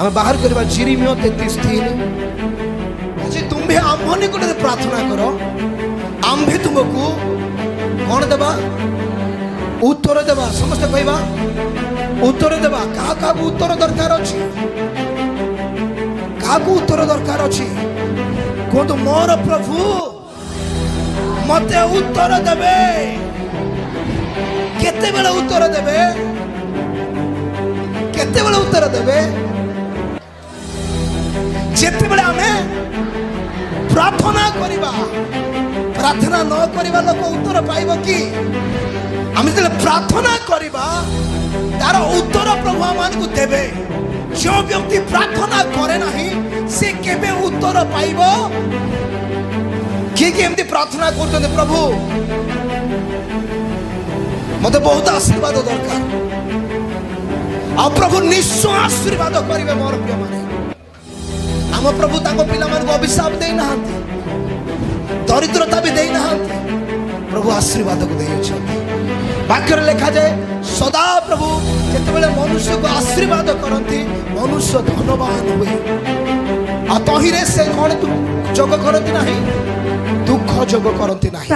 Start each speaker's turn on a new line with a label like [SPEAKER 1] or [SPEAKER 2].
[SPEAKER 1] आम बाहर करवा जिरिमियो 33:3 जे तुम्हें आम्भ निकट प्रार्थना करो आम्भे तुमको कौन देवा उत्तर देवा समस्त कहवा उत्तर देवा क्या उत्तर दरकार अच्छी क्या उत्तर दरकार अच्छी कहतु मोर प्रभु मते उत्तर देवे केते बेला उत्तर देवे केते बेला उत्तर देवे जेते बेला हमें प्रार्थना करिबा प्रार्थना न करिबा लोक उत्तर पाइबो कि आमे जले प्रार्थना करिबा तार उत्तर प्रभु मान को देबे जो व्यक्ति प्रार्थना करे नाही से केबे उत्तर पाइबो कि एमती प्रार्थना करते प्रभु मते बहुत आशीर्वाद दरकार आ प्रभु निश्चय आशीर्वाद करिवे मोर प्रिय माने आम प्रभु ताको पिला मान को अभिशाप दे नहांती दरिद्रता भी दे नहांती प्रभु आशीर्वाद को देई छथि वाक्य रे लिखा जाए सदा प्रभु जेते बेले मनुष्य को आशीर्वाद करंती मनुष्य धनवान हुए आ तहिरे से कोन जोग करंती नाही दुख जोग करंती नाही।